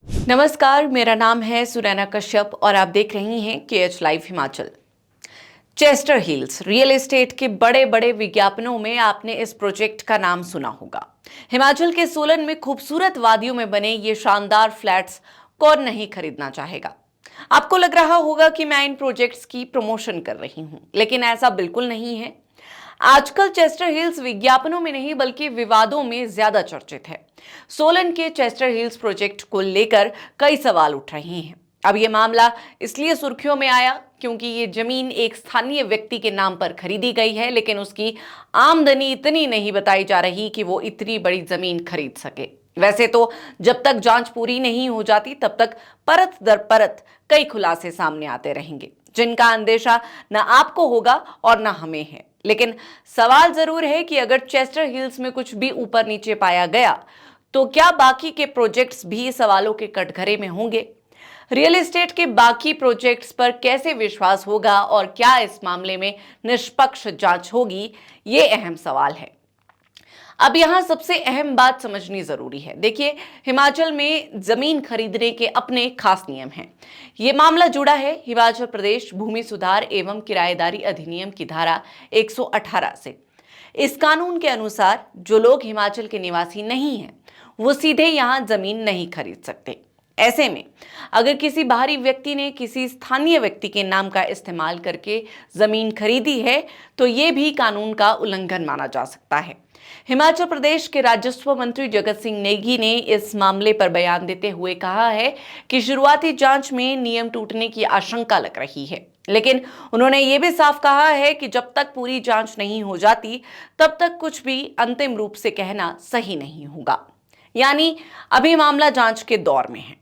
नमस्कार, मेरा नाम है सुनैना कश्यप और आप देख रही हैं KH live Himachal. Chester hills real estate के बड़े बड़े विज्ञापनों में आपने इस प्रोजेक्ट का नाम सुना होगा। हिमाचल के सोलन में खूबसूरत वादियों में बने ये शानदार फ्लैट्स कौन नहीं खरीदना चाहेगा। आपको लग रहा होगा कि मैं इन प्रोजेक्ट्स की प्रमोशन कर रही हूं, लेकिन ऐसा बिल्कुल नहीं है। आजकल चेस्टर हिल्स विज्ञापनों में नहीं बल्कि विवादों में ज्यादा चर्चित है। सोलन के चेस्टर हिल्स प्रोजेक्ट को लेकर कई सवाल उठ रहे हैं। अब ये मामला इसलिए सुर्खियों में आया क्योंकि ये जमीन एक स्थानीय व्यक्ति के नाम पर खरीदी गई है, लेकिन उसकी आमदनी इतनी नहीं बताई जा रही कि वो इतनी बड़ी जमीन खरीद सके। वैसे तो जब तक जांच पूरी नहीं हो जाती तब तक परत दर परत कई खुलासे सामने आते रहेंगे, जिनका अंदेशा न आपको होगा और न हमें है। लेकिन सवाल जरूर है कि अगर चेस्टर हिल्स में कुछ भी ऊपर नीचे पाया गया तो क्या बाकी के प्रोजेक्ट्स भी सवालों के कटघरे में होंगे। रियल एस्टेट के बाकी प्रोजेक्ट्स पर कैसे विश्वास होगा और क्या इस मामले में निष्पक्ष जांच होगी, ये अहम सवाल है। अब यहां सबसे अहम बात समझनी जरूरी है। देखिए, हिमाचल में जमीन खरीदने के अपने खास नियम हैं। ये मामला जुड़ा है हिमाचल प्रदेश भूमि सुधार एवं किराएदारी अधिनियम की धारा 118 से। इस कानून के अनुसार जो लोग हिमाचल के निवासी नहीं हैं, वो सीधे यहां जमीन नहीं खरीद सकते। ऐसे में अगर किसी बाहरी व्यक्ति ने किसी स्थानीय व्यक्ति के नाम का इस्तेमाल करके जमीन खरीदी है तो ये भी कानून का उल्लंघन माना जा सकता है। हिमाचल प्रदेश के राजस्व मंत्री जगत सिंह नेगी ने इस मामले पर बयान देते हुए कहा है कि शुरुआती जांच में नियम टूटने की आशंका लग रही है, लेकिन उन्होंने ये भी साफ कहा है कि जब तक पूरी जांच नहीं हो जाती तब तक कुछ भी अंतिम रूप से कहना सही नहीं होगा। यानी अभी मामला जांच के दौर में है।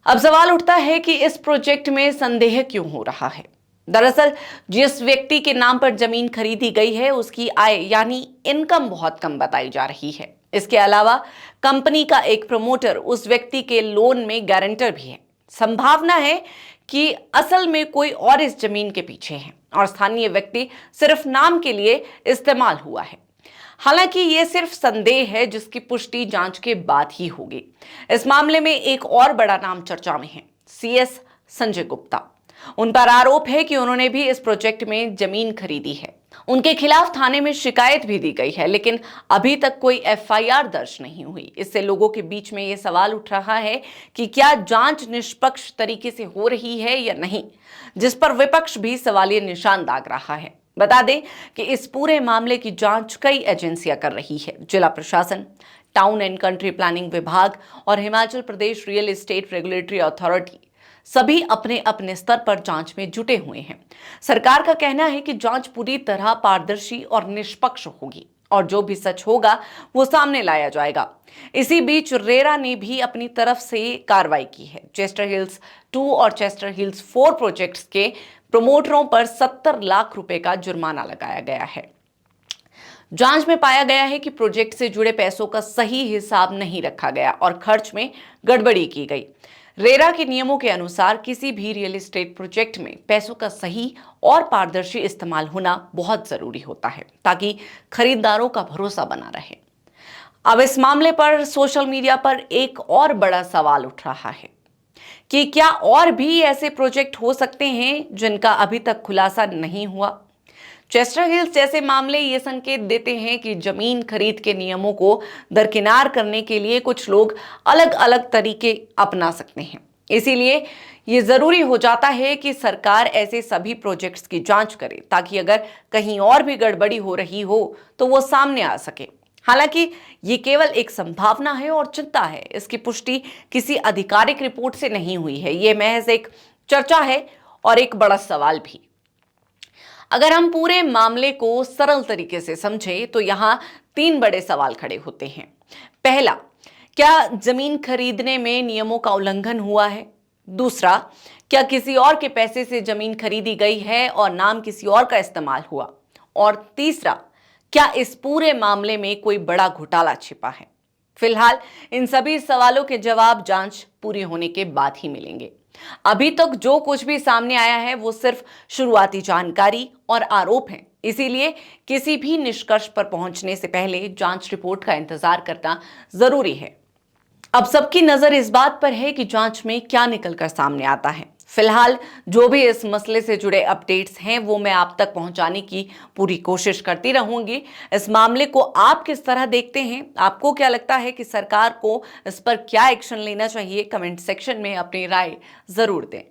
अब सवाल उठता है कि इस प्रोजेक्ट में संदेह क्यों हो रहा है। दरअसल जिस व्यक्ति के नाम पर जमीन खरीदी गई है उसकी आय यानी इनकम बहुत कम बताई जा रही है। इसके अलावा कंपनी का एक प्रमोटर उस व्यक्ति के लोन में गारंटर भी है। संभावना है कि असल में कोई और इस जमीन के पीछे है और स्थानीय व्यक्ति सिर्फ नाम के लिए इस्तेमाल हुआ है। हालांकि ये सिर्फ संदेह है जिसकी पुष्टि जांच के बाद ही होगी। इस मामले में एक और बड़ा नाम चर्चा में है, CS संजय गुप्ता। उन पर आरोप है कि उन्होंने भी इस प्रोजेक्ट में जमीन खरीदी है। उनके खिलाफ थाने में शिकायत भी दी गई है, लेकिन अभी तक कोई FIR दर्ज नहीं हुई। इससे लोगों के बीच में यह सवाल उठ रहा है कि क्या जांच निष्पक्ष तरीके से हो रही है या नहीं, जिस पर विपक्ष भी सवालिया निशान दाग रहा है। बता दें कि इस पूरे मामले की जांच कई एजेंसियां कर रही है। जिला प्रशासन, टाउन एंड कंट्री प्लानिंग विभाग और Himachal Pradesh real estate regulatory authority सभी अपने अपने स्तर पर जांच में जुटे हुए हैं। सरकार का कहना है कि जांच पूरी तरह पारदर्शी और निष्पक्ष होगी और जो भी सच होगा वो सामने लाया जाएगा। इसी बीच रेरा ने भी अपनी तरफ से कार्रवाई की है। चेस्टर हिल्स 2 और चेस्टर हिल्स 4 प्रोजेक्ट्स के प्रमोटरों पर 70 लाख रुपए का जुर्माना लगाया गया है। जांच में पाया गया है कि प्रोजेक्ट से जुड़े पैसों का सही हिसाब नहीं रखा गया और खर्च में गड़बड़ी की गई। रेरा के नियमों के अनुसार किसी भी रियल एस्टेट प्रोजेक्ट में पैसों का सही और पारदर्शी इस्तेमाल होना बहुत जरूरी होता है ताकि खरीदारों का भरोसा बना रहे। अब इस मामले पर सोशल मीडिया पर एक और बड़ा सवाल उठ रहा है कि क्या और भी ऐसे प्रोजेक्ट हो सकते हैं जिनका अभी तक खुलासा नहीं हुआ। चेस्टर हिल्स जैसे मामले ये संकेत देते हैं कि जमीन खरीद के नियमों को दरकिनार करने के लिए कुछ लोग अलग अलग तरीके अपना सकते हैं। इसीलिए ये जरूरी हो जाता है कि सरकार ऐसे सभी प्रोजेक्ट्स की जांच करे ताकि अगर कहीं और भी गड़बड़ी हो रही हो तो वो सामने आ सके। हालांकि ये केवल एक संभावना है और चिंता है। इसकी पुष्टि किसी आधिकारिक रिपोर्ट से नहीं हुई है। ये महज एक चर्चा है और एक बड़ा सवाल भी। अगर हम पूरे मामले को सरल तरीके से समझें तो यहाँ 3 बड़े सवाल खड़े होते हैं। पहला, क्या जमीन खरीदने में नियमों का उल्लंघन हुआ है? दूसरा, क्या किसी और के पैसे से जमीन खरीदी गई है और नाम किसी और का इस्तेमाल हुआ? और तीसरा, क्या इस पूरे मामले में कोई बड़ा घोटाला छिपा है? फिलहाल इन सभी सवालों के जवाब जांच पूरी होने के बाद ही मिलेंगे। अभी तक जो कुछ भी सामने आया है वो सिर्फ शुरुआती जानकारी और आरोप हैं। इसीलिए किसी भी निष्कर्ष पर पहुंचने से पहले जांच रिपोर्ट का इंतजार करना जरूरी है। अब सबकी नजर इस बात पर है कि जांच में क्या निकलकर सामने आता है। फिलहाल जो भी इस मसले से जुड़े अपडेट्स हैं वो मैं आप तक पहुंचाने की पूरी कोशिश करती रहूंगी। इस मामले को आप किस तरह देखते हैं, आपको क्या लगता है कि सरकार को इस पर क्या एक्शन लेना चाहिए? कमेंट सेक्शन में अपनी राय जरूर दें।